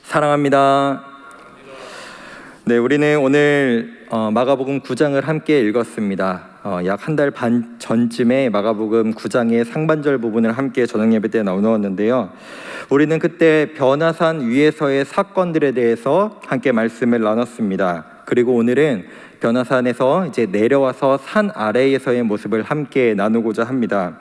사랑합니다. 네, 우리는 오늘 마가복음 9장을 함께 읽었습니다. 약 한 달 반 전쯤에 마가복음 9장의 상반절 부분을 함께 저녁 예배 때 나누었는데요. 우리는 그때 변화산 위에서의 사건들에 대해서 함께 말씀을 나눴습니다. 그리고 오늘은 변화산에서 이제 내려와서 산 아래에서의 모습을 함께 나누고자 합니다.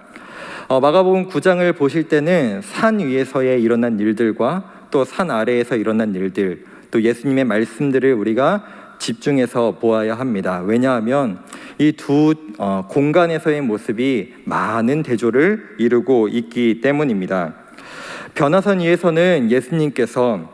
마가복음 9장을 보실 때는 산 위에서의 일어난 일들과 또 산 아래에서 일어난 일들, 또 예수님의 말씀들을 우리가 집중해서 보아야 합니다. 왜냐하면 이 두 공간에서의 모습이 많은 대조를 이루고 있기 때문입니다. 변화산 위에서는 예수님께서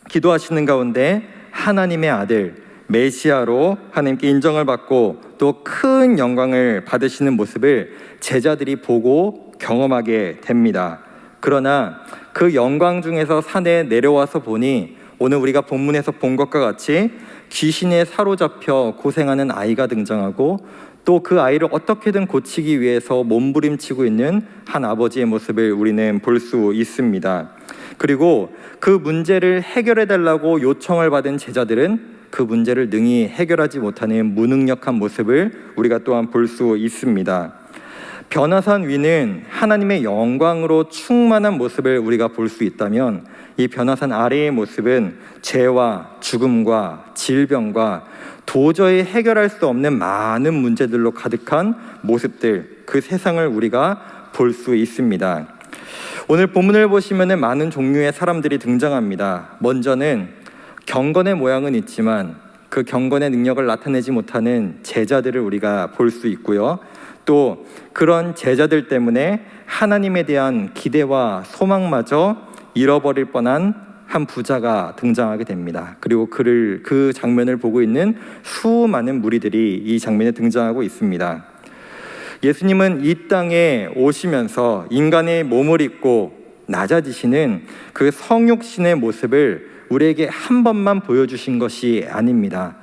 기도하시는 가운데 하나님의 아들 메시아로 하나님께 인정을 받고 또 큰 영광을 받으시는 모습을 제자들이 보고 경험하게 됩니다. 그러나 그 영광 중에서 산에 내려와서 보니 오늘 우리가 본문에서 본 것과 같이 귀신에 사로잡혀 고생하는 아이가 등장하고 또 그 아이를 어떻게든 고치기 위해서 몸부림치고 있는 한 아버지의 모습을 우리는 볼 수 있습니다. 그리고 그 문제를 해결해 달라고 요청을 받은 제자들은 그 문제를 능히 해결하지 못하는 무능력한 모습을 우리가 또한 볼 수 있습니다. 변화산 위는 하나님의 영광으로 충만한 모습을 우리가 볼 수 있다면 이 변화산 아래의 모습은 죄와 죽음과 질병과 도저히 해결할 수 없는 많은 문제들로 가득한 모습들, 그 세상을 우리가 볼 수 있습니다. 오늘 본문을 보시면 많은 종류의 사람들이 등장합니다. 먼저는 경건의 모양은 있지만 그 경건의 능력을 나타내지 못하는 제자들을 우리가 볼 수 있고요. 또 그런 제자들 때문에 하나님에 대한 기대와 소망마저 잃어버릴 뻔한 한 부자가 등장하게 됩니다. 그리고 그 장면을 보고 있는 수많은 무리들이 이 장면에 등장하고 있습니다. 예수님은 이 땅에 오시면서 인간의 몸을 입고 낮아지시는 그 성육신의 모습을 우리에게 한 번만 보여주신 것이 아닙니다.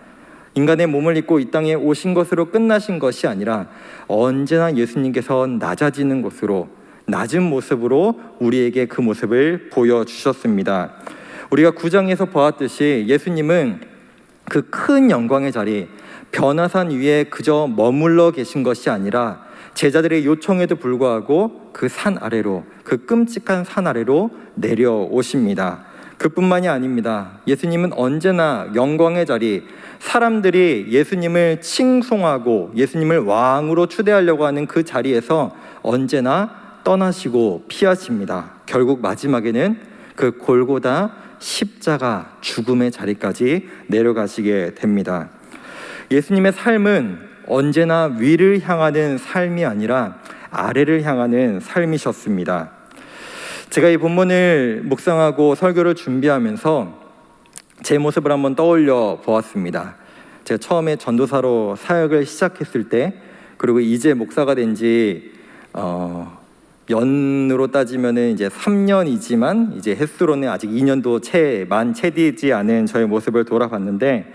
인간의 몸을 입고 이 땅에 오신 것으로 끝나신 것이 아니라 언제나 예수님께서 낮아지는 것으로, 낮은 모습으로 우리에게 그 모습을 보여주셨습니다. 우리가 9장에서 보았듯이 예수님은 그 큰 영광의 자리, 변화산 위에 그저 머물러 계신 것이 아니라 제자들의 요청에도 불구하고 그 산 아래로, 그 끔찍한 산 아래로 내려오십니다. 그뿐만이 아닙니다. 예수님은 언제나 영광의 자리, 사람들이 예수님을 칭송하고 예수님을 왕으로 추대하려고 하는 그 자리에서 언제나 떠나시고 피하십니다. 결국 마지막에는 그 골고다 십자가 죽음의 자리까지 내려가시게 됩니다. 예수님의 삶은 언제나 위를 향하는 삶이 아니라 아래를 향하는 삶이셨습니다. 제가 이 본문을 묵상하고 설교를 준비하면서 제 모습을 한번 떠올려 보았습니다. 제가 처음에 전도사로 사역을 시작했을 때, 그리고 이제 목사가 된 지 연으로 따지면은 이제 3년이지만 이제 횟수로는 아직 2년도 채 되지 않은 저의 모습을 돌아봤는데,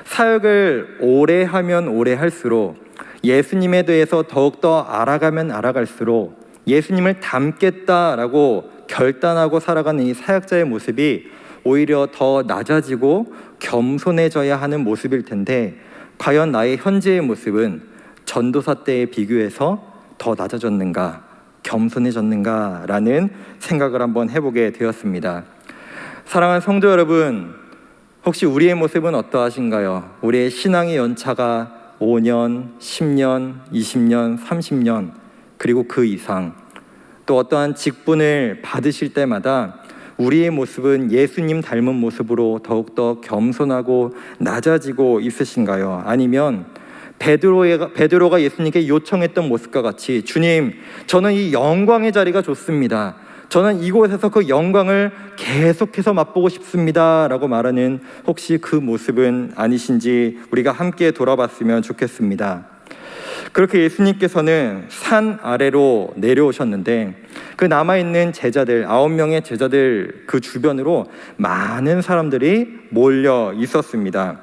사역을 오래 하면 오래 할수록 예수님에 대해서 더욱더 알아가면 알아갈수록 예수님을 닮겠다라고 결단하고 살아가는 이 사역자의 모습이 오히려 더 낮아지고 겸손해져야 하는 모습일 텐데, 과연 나의 현재의 모습은 전도사 때에 비교해서 더 낮아졌는가, 겸손해졌는가라는 생각을 한번 해보게 되었습니다. 사랑하는 성도 여러분, 혹시 우리의 모습은 어떠하신가요? 우리의 신앙의 연차가 5년, 10년, 20년, 30년, 그리고 그 이상, 또 어떠한 직분을 받으실 때마다 우리의 모습은 예수님 닮은 모습으로 더욱더 겸손하고 낮아지고 있으신가요? 아니면 베드로가 예수님께 요청했던 모습과 같이, 주님, 저는 이 영광의 자리가 좋습니다. 저는 이곳에서 그 영광을 계속해서 맛보고 싶습니다 라고 말하는 혹시 그 모습은 아니신지 우리가 함께 돌아봤으면 좋겠습니다. 그렇게 예수님께서는 산 아래로 내려오셨는데 그 남아있는 제자들, 9명의 제자들 그 주변으로 많은 사람들이 몰려 있었습니다.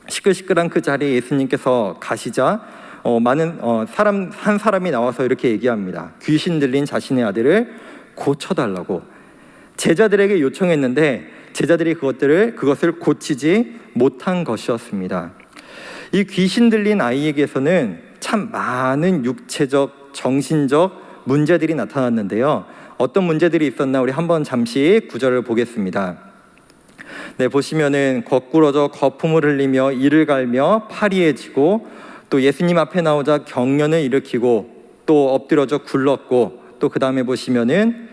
시끌시끌한 그 자리에 예수님께서 가시자 한 사람이 나와서 이렇게 얘기합니다. 귀신 들린 자신의 아들을 고쳐달라고 제자들에게 요청했는데 제자들이 그것을 고치지 못한 것이었습니다. 이 귀신 들린 아이에게서는 참 많은 육체적, 정신적 문제들이 나타났는데요. 어떤 문제들이 있었나 우리 한번 잠시 구절을 보겠습니다. 네, 보시면은 거꾸러져 거품을 흘리며 이를 갈며 파리해지고, 또 예수님 앞에 나오자 경련을 일으키고, 또 엎드려져 굴렀고, 또 그 다음에 보시면은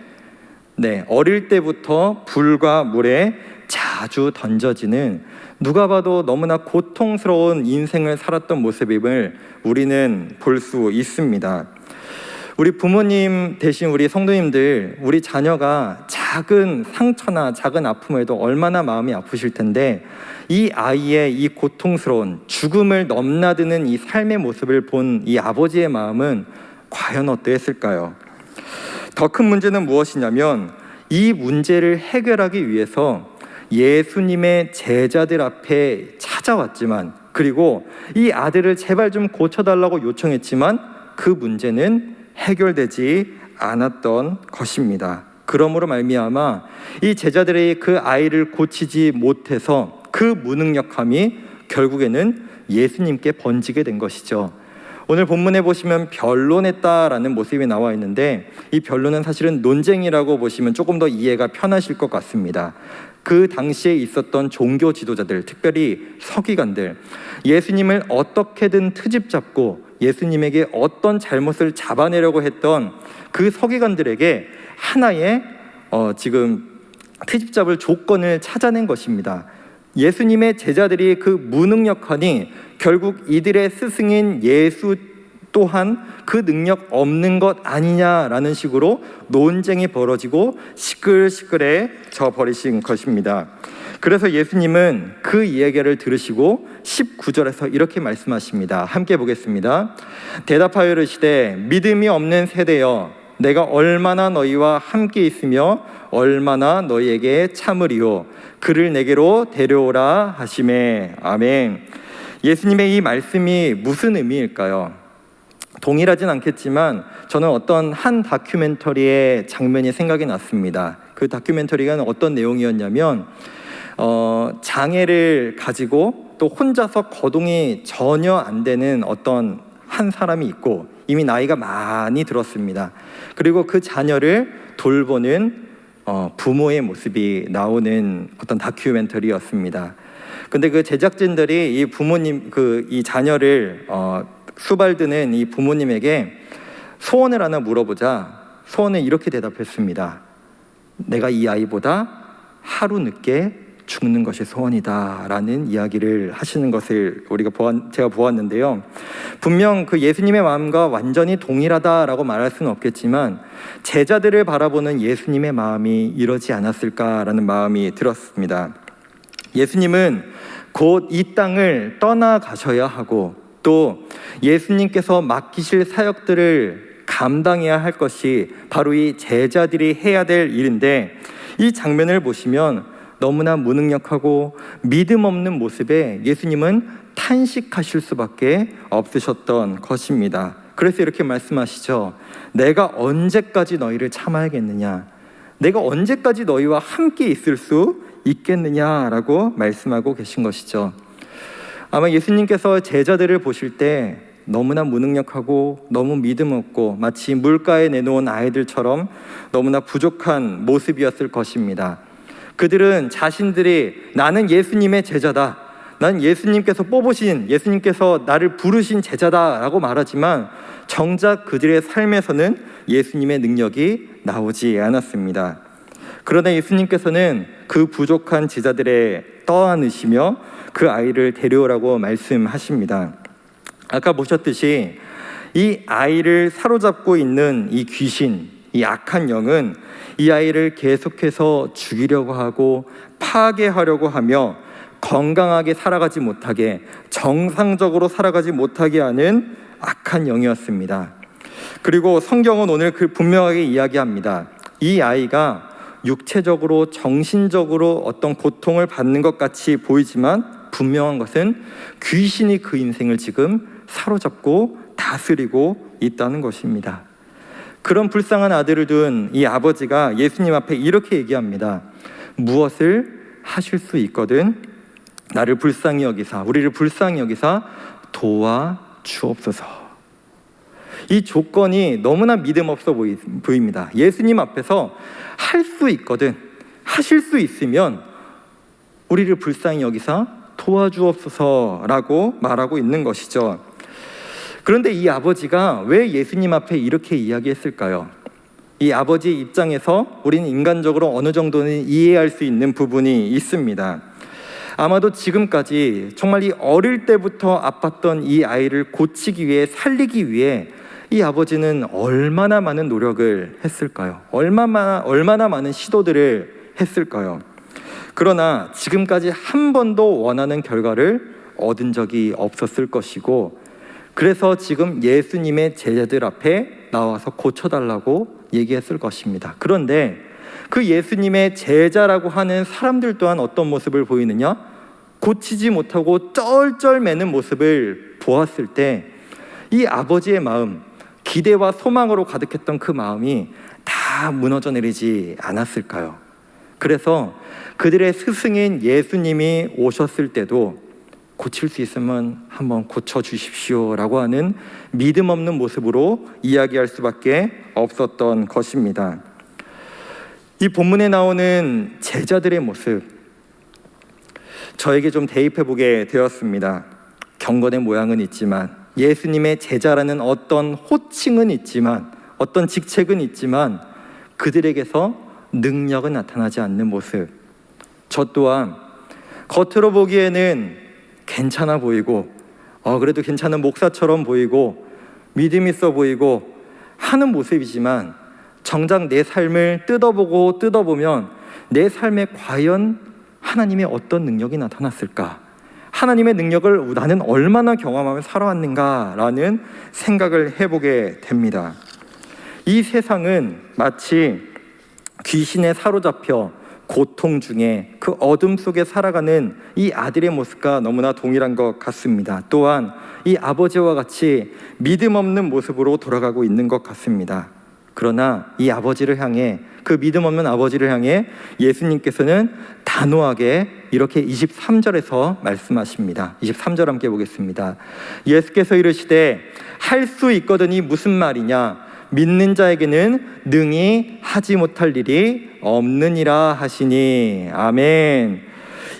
어릴 때부터 불과 물에 자주 던져지는, 누가 봐도 너무나 고통스러운 인생을 살았던 모습임을 우리는 볼 수 있습니다. 우리 부모님 대신 우리 성도님들, 우리 자녀가 작은 상처나 작은 아픔에도 얼마나 마음이 아프실 텐데, 이 아이의 이 고통스러운 죽음을 넘나드는 이 삶의 모습을 본 이 아버지의 마음은 과연 어떠했을까요? 더 큰 문제는 무엇이냐면, 이 문제를 해결하기 위해서 예수님의 제자들 앞에 찾아왔지만, 그리고 이 아들을 제발 좀 고쳐달라고 요청했지만 그 문제는 해결되지 않았던 것입니다. 그러므로 말미암아 이 제자들이 그 아이를 고치지 못해서 그 무능력함이 결국에는 예수님께 번지게 된 것이죠. 오늘 본문에 보시면 변론했다라는 모습이 나와 있는데, 이 변론은 사실은 논쟁이라고 보시면 조금 더 이해가 편하실 것 같습니다. 그 당시에 있었던 종교 지도자들, 특별히 서기관들, 예수님을 어떻게든 트집 잡고 예수님에게 어떤 잘못을 잡아내려고 했던 그 서기관들에게 하나의 지금 트집 잡을 조건을 찾아낸 것입니다. 예수님의 제자들이 그 무능력하니 결국 이들의 스승인 예수 또한 그 능력 없는 것 아니냐라는 식으로 논쟁이 벌어지고 시끌시끌해져 버리신 것입니다. 그래서 예수님은 그 이야기를 들으시고 19절에서 이렇게 말씀하십니다. 함께 보겠습니다. 대답하여 이르시되 믿음이 없는 세대여, 내가 얼마나 너희와 함께 있으며 얼마나 너희에게 참으리요, 그를 내게로 데려오라 하시매. 아멘. 예수님의 이 말씀이 무슨 의미일까요? 동일하진 않겠지만 저는 어떤 한 다큐멘터리의 장면이 생각이 났습니다. 그 다큐멘터리가 어떤 내용이었냐면 장애를 가지고 또 혼자서 거동이 전혀 안 되는 어떤 한 사람이 있고, 이미 나이가 많이 들었습니다. 그리고 그 자녀를 돌보는 부모의 모습이 나오는 어떤 다큐멘터리였습니다. 근데 그 제작진들이 이 부모님, 이 자녀를 수발드는 이 부모님에게 소원을 하나 물어보자 소원을 이렇게 대답했습니다. 내가 이 아이보다 하루 늦게 죽는 것이 소원이다 라는 이야기를 하시는 것을 제가 보았는데요. 분명 그 예수님의 마음과 완전히 동일하다라고 말할 수는 없겠지만 제자들을 바라보는 예수님의 마음이 이러지 않았을까라는 마음이 들었습니다. 예수님은 곧 이 땅을 떠나가셔야 하고, 또 예수님께서 맡기실 사역들을 감당해야 할 것이 바로 이 제자들이 해야 될 일인데, 이 장면을 보시면 너무나 무능력하고 믿음 없는 모습에 예수님은 탄식하실 수밖에 없으셨던 것입니다. 그래서 이렇게 말씀하시죠. 내가 언제까지 너희를 참아야겠느냐, 내가 언제까지 너희와 함께 있을 수 있겠느냐라고 말씀하고 계신 것이죠. 아마 예수님께서 제자들을 보실 때 너무나 무능력하고 너무 믿음 없고 마치 물가에 내놓은 아이들처럼 너무나 부족한 모습이었을 것입니다. 그들은 자신들이 나는 예수님의 제자다, 난 예수님께서 뽑으신, 예수님께서 나를 부르신 제자다라고 말하지만 정작 그들의 삶에서는 예수님의 능력이 나오지 않았습니다. 그러나 예수님께서는 그 부족한 제자들의 떠안으시며 그 아이를 데려오라고 말씀하십니다. 아까 보셨듯이 이 아이를 사로잡고 있는 이 귀신, 이 악한 영은 이 아이를 계속해서 죽이려고 하고 파괴하려고 하며 건강하게 살아가지 못하게, 정상적으로 살아가지 못하게 하는 악한 영이었습니다. 그리고 성경은 오늘 분명하게 이야기합니다. 이 아이가 육체적으로, 정신적으로 어떤 고통을 받는 것 같이 보이지만 분명한 것은 귀신이 그 인생을 지금 사로잡고 다스리고 있다는 것입니다. 그런 불쌍한 아들을 둔 이 아버지가 예수님 앞에 이렇게 얘기합니다. 무엇을 하실 수 있거든 나를 불쌍히 여기사, 우리를 불쌍히 여기사 도와주옵소서. 이 조건이 너무나 믿음 없어 보입니다. 예수님 앞에서 할 수 있거든, 하실 수 있으면 우리를 불쌍히 여기사 도와주옵소서라고 말하고 있는 것이죠. 그런데 이 아버지가 왜 예수님 앞에 이렇게 이야기했을까요? 이 아버지 입장에서 우리는 인간적으로 어느 정도는 이해할 수 있는 부분이 있습니다. 아마도 지금까지 정말 이 어릴 때부터 아팠던 이 아이를 고치기 위해, 살리기 위해 이 아버지는 얼마나 많은 노력을 했을까요? 얼마나 많은 시도들을 했을까요? 그러나 지금까지 한 번도 원하는 결과를 얻은 적이 없었을 것이고, 그래서 지금 예수님의 제자들 앞에 나와서 고쳐달라고 얘기했을 것입니다. 그런데 그 예수님의 제자라고 하는 사람들 또한 어떤 모습을 보이느냐? 고치지 못하고 쩔쩔매는 모습을 보았을 때 이 아버지의 마음, 기대와 소망으로 가득했던 그 마음이 다 무너져 내리지 않았을까요? 그래서 그들의 스승인 예수님이 오셨을 때도 고칠 수 있으면 한번 고쳐주십시오 라고 하는 믿음 없는 모습으로 이야기할 수밖에 없었던 것입니다. 이 본문에 나오는 제자들의 모습, 저에게 좀 대입해보게 되었습니다. 경건의 모양은 있지만, 예수님의 제자라는 어떤 호칭은 있지만, 어떤 직책은 있지만 그들에게서 능력은 나타나지 않는 모습. 저 또한 겉으로 보기에는 괜찮아 보이고 그래도 괜찮은 목사처럼 보이고 믿음 있어 보이고 하는 모습이지만, 정작 내 삶을 뜯어보면 내 삶에 과연 하나님의 어떤 능력이 나타났을까? 하나님의 능력을 나는 얼마나 경험하며 살아왔는가라는 생각을 해보게 됩니다. 이 세상은 마치 귀신에 사로잡혀 고통 중에 그 어둠 속에 살아가는 이 아들의 모습과 너무나 동일한 것 같습니다. 또한 이 아버지와 같이 믿음 없는 모습으로 돌아가고 있는 것 같습니다. 그러나 이 아버지를 향해, 그 믿음 없는 아버지를 향해 예수님께서는 단호하게 이렇게 23절에서 말씀하십니다. 23절 함께 보겠습니다. 예수께서 이르시되 할 수 있거든이 무슨 말이냐? 믿는 자에게는 능히 하지 못할 일이 없느니라 하시니. 아멘.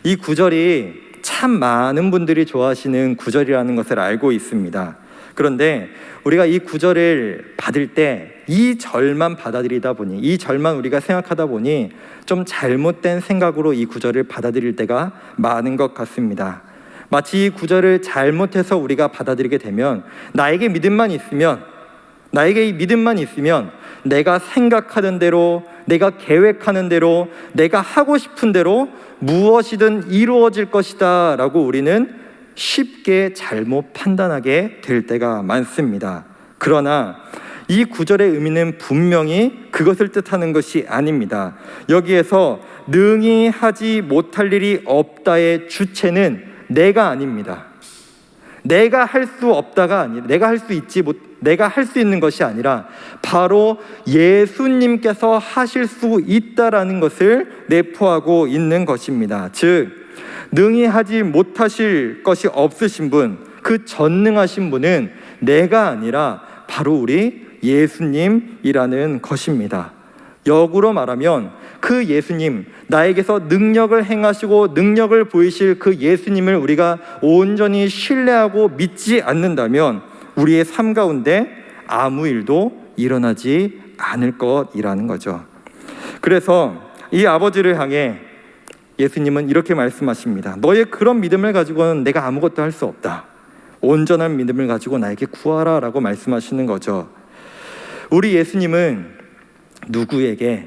이 구절이 참 많은 분들이 좋아하시는 구절이라는 것을 알고 있습니다. 그런데 우리가 이 구절을 받을 때 이 절만 받아들이다 보니, 이 절만 우리가 생각하다 보니 좀 잘못된 생각으로 이 구절을 받아들일 때가 많은 것 같습니다. 마치 이 구절을 잘못해서 우리가 받아들이게 되면 나에게 이 믿음만 있으면 내가 생각하는 대로, 내가 계획하는 대로, 내가 하고 싶은 대로 무엇이든 이루어질 것이다 라고 우리는 쉽게 잘못 판단하게 될 때가 많습니다. 그러나 이 구절의 의미는 분명히 그것을 뜻하는 것이 아닙니다. 여기에서 능히 하지 못할 일이 없다의 주체는 내가 아닙니다. 내가 할 수 없다가 아니라, 내가 할 수 있는 것이 아니라 바로 예수님께서 하실 수 있다라는 것을 내포하고 있는 것입니다. 즉, 능히 하지 못하실 것이 없으신 분, 그 전능하신 분은 내가 아니라 바로 우리 예수님이라는 것입니다. 역으로 말하면 그 예수님, 나에게서 능력을 행하시고 능력을 보이실 그 예수님을 우리가 온전히 신뢰하고 믿지 않는다면 우리의 삶 가운데 아무 일도 일어나지 않을 것이라는 거죠. 그래서 이 아버지를 향해 예수님은 이렇게 말씀하십니다. 너의 그런 믿음을 가지고는 내가 아무것도 할 수 없다. 온전한 믿음을 가지고 나에게 구하라 라고 말씀하시는 거죠. 우리 예수님은 누구에게,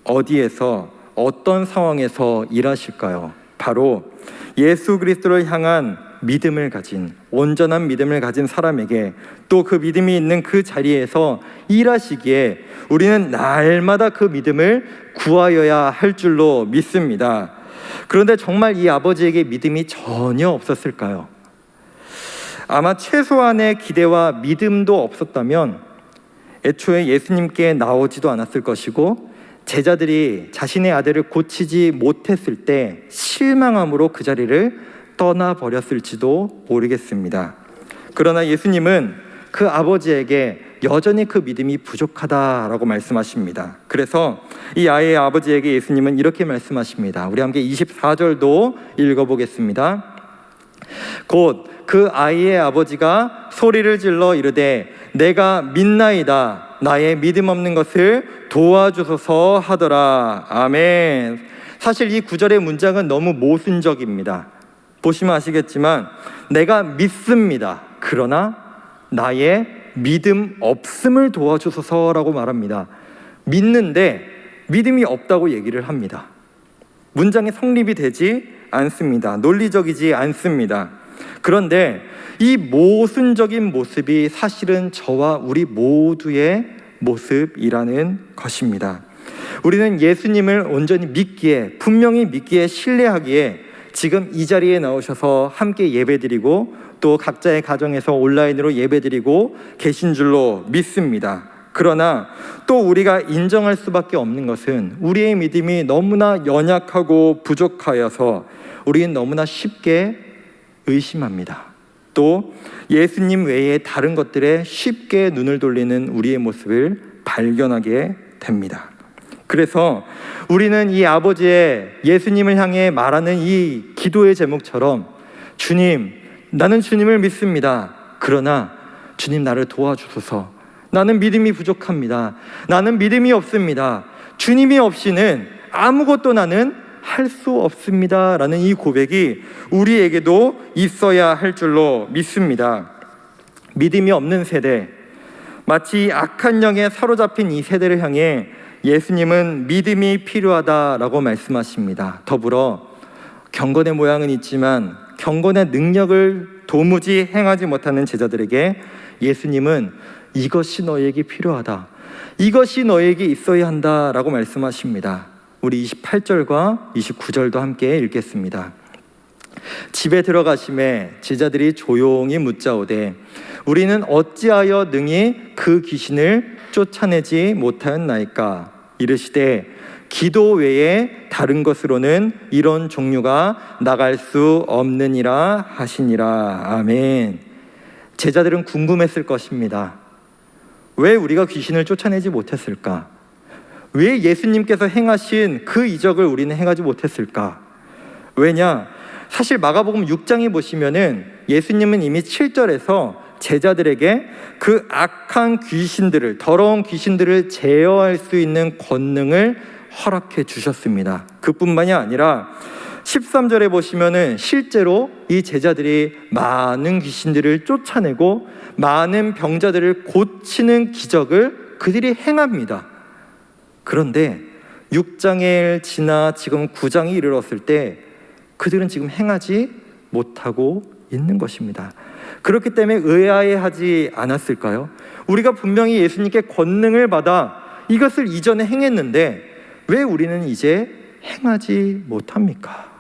어디에서, 어떤 상황에서 일하실까요? 바로 예수 그리스도를 향한 믿음을 가진, 온전한 믿음을 가진 사람에게, 또 그 믿음이 있는 그 자리에서 일하시기에 우리는 날마다 그 믿음을 구하여야 할 줄로 믿습니다. 그런데 정말 이 아버지에게 믿음이 전혀 없었을까요? 아마 최소한의 기대와 믿음도 없었다면 애초에 예수님께 나오지도 않았을 것이고 제자들이 자신의 아들을 고치지 못했을 때 실망함으로 그 자리를 떠나버렸을지도 모르겠습니다. 그러나 예수님은 그 아버지에게 여전히 그 믿음이 부족하다라고 말씀하십니다. 그래서 이 아이의 아버지에게 예수님은 이렇게 말씀하십니다. 우리 함께 24절도 읽어보겠습니다. 곧 그 아이의 아버지가 소리를 질러 이르되 내가 믿나이다, 나의 믿음 없는 것을 도와주소서 하더라. 아멘. 사실 이 구절의 문장은 너무 모순적입니다. 보시면 아시겠지만 내가 믿습니다, 그러나 나의 믿음 없음을 도와주소서라고 말합니다. 믿는데 믿음이 없다고 얘기를 합니다. 문장이 성립이 되지 않습니다. 논리적이지 않습니다. 그런데 이 모순적인 모습이 사실은 저와 우리 모두의 모습이라는 것입니다. 우리는 예수님을 온전히 믿기에, 분명히 믿기에, 신뢰하기에 지금 이 자리에 나오셔서 함께 예배드리고 또 각자의 가정에서 온라인으로 예배드리고 계신 줄로 믿습니다. 그러나 또 우리가 인정할 수밖에 없는 것은 우리의 믿음이 너무나 연약하고 부족하여서 우리는 너무나 쉽게 의심합니다. 또 예수님 외에 다른 것들에 쉽게 눈을 돌리는 우리의 모습을 발견하게 됩니다. 그래서 우리는 이 아버지의 예수님을 향해 말하는 이 기도의 제목처럼 주님, 나는 주님을 믿습니다. 그러나 주님 나를 도와주소서. 나는 믿음이 부족합니다. 나는 믿음이 없습니다. 주님이 없이는 아무것도 나는 할 수 없습니다. 라는 이 고백이 우리에게도 있어야 할 줄로 믿습니다. 믿음이 없는 세대, 마치 악한 영에 사로잡힌 이 세대를 향해 예수님은 믿음이 필요하다라고 말씀하십니다. 더불어 경건의 모양은 있지만 경건의 능력을 도무지 행하지 못하는 제자들에게 예수님은 이것이 너에게 필요하다, 이것이 너에게 있어야 한다라고 말씀하십니다. 우리 28절과 29절도 함께 읽겠습니다. 집에 들어가심에 제자들이 조용히 묻자오되 우리는 어찌하여 능히 그 귀신을 쫓아내지 못하였나이까? 이르시되 기도 외에 다른 것으로는 이런 종류가 나갈 수 없느니라 하시니라. 아멘. 제자들은 궁금했을 것입니다. 왜 우리가 귀신을 쫓아내지 못했을까? 왜 예수님께서 행하신 그 이적을 우리는 행하지 못했을까? 왜냐? 사실 마가복음 6장에 보시면은 예수님은 이미 7절에서 제자들에게 그 악한 귀신들을, 더러운 귀신들을 제어할 수 있는 권능을 허락해 주셨습니다. 그뿐만이 아니라 13절에 보시면은 실제로 이 제자들이 많은 귀신들을 쫓아내고 많은 병자들을 고치는 기적을 그들이 행합니다. 그런데 6장을 지나 지금 9장이 이르렀을 때 그들은 지금 행하지 못하고 있는 것입니다. 그렇기 때문에 의아해하지 않았을까요? 우리가 분명히 예수님께 권능을 받아 이것을 이전에 행했는데 왜 우리는 이제 행하지 못합니까?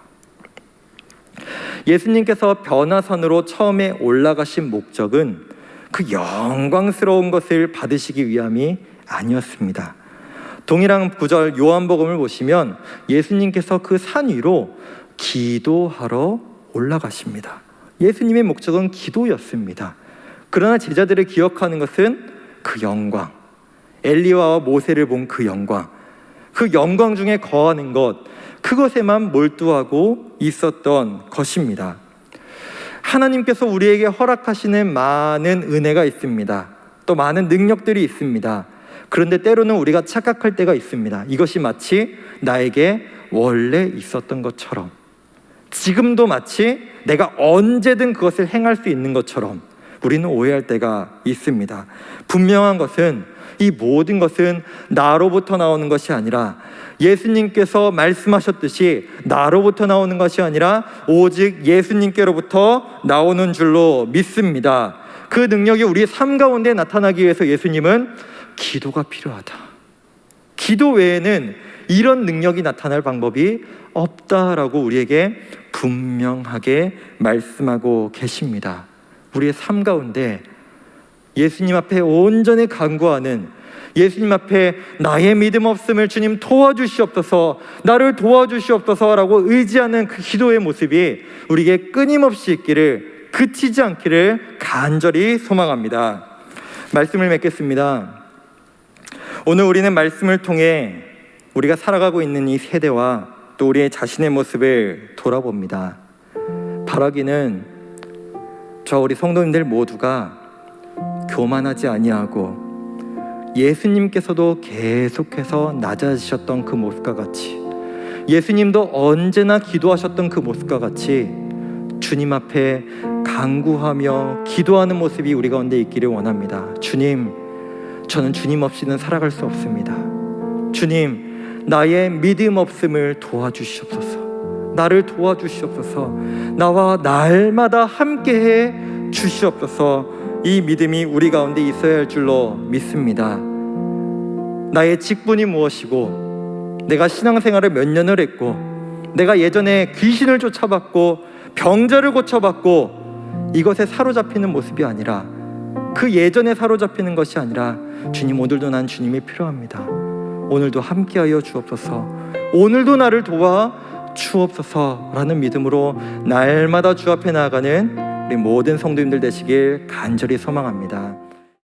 예수님께서 변화산으로 처음에 올라가신 목적은 그 영광스러운 것을 받으시기 위함이 아니었습니다. 동일한 구절 요한복음을 보시면 예수님께서 그 산 위로 기도하러 올라가십니다. 예수님의 목적은 기도였습니다. 그러나 제자들을 기억하는 것은 그 영광, 엘리야와 모세를 본 그 영광, 그 영광 중에 거하는 것, 그것에만 몰두하고 있었던 것입니다. 하나님께서 우리에게 허락하시는 많은 은혜가 있습니다. 또 많은 능력들이 있습니다. 그런데 때로는 우리가 착각할 때가 있습니다. 이것이 마치 나에게 원래 있었던 것처럼, 지금도 마치 내가 언제든 그것을 행할 수 있는 것처럼 우리는 오해할 때가 있습니다. 분명한 것은 이 모든 것은 나로부터 나오는 것이 아니라 예수님께서 말씀하셨듯이 나로부터 나오는 것이 아니라 오직 예수님께로부터 나오는 줄로 믿습니다. 그 능력이 우리의 삶 가운데 나타나기 위해서 예수님은 기도가 필요하다, 기도 외에는 이런 능력이 나타날 방법이 없다라고 우리에게 분명하게 말씀하고 계십니다. 우리의 삶 가운데 예수님 앞에 온전히 간구하는 예수님 앞에 나의 믿음 없음을 주님 도와주시옵소서, 나를 도와주시옵소서라고 의지하는 그 기도의 모습이 우리에게 끊임없이 있기를, 그치지 않기를 간절히 소망합니다. 말씀을 맺겠습니다. 오늘 우리는 말씀을 통해 우리가 살아가고 있는 이 세대와 또 우리의 자신의 모습을 돌아봅니다. 바라기는 저 우리 성도님들 모두가 교만하지 아니하고 예수님께서도 계속해서 낮아지셨던 그 모습과 같이, 예수님도 언제나 기도하셨던 그 모습과 같이 주님 앞에 간구하며 기도하는 모습이 우리 가운데 있기를 원합니다. 주님, 저는 주님 없이는 살아갈 수 없습니다. 주님, 나의 믿음 없음을 도와주시옵소서, 나를 도와주시옵소서, 나와 날마다 함께해 주시옵소서. 이 믿음이 우리 가운데 있어야 할 줄로 믿습니다. 나의 직분이 무엇이고, 내가 신앙생활을 몇 년을 했고, 내가 예전에 귀신을 쫓아봤고 병자를 고쳐봤고, 이것에 사로잡히는 모습이 아니라, 그 예전에 사로잡히는 것이 아니라, 주님, 오늘도 난 주님이 필요합니다. 오늘도 함께하여 주옵소서, 오늘도 나를 도와 주옵소서라는 믿음으로 날마다 주 앞에 나아가는 우리 모든 성도님들 되시길 간절히 소망합니다.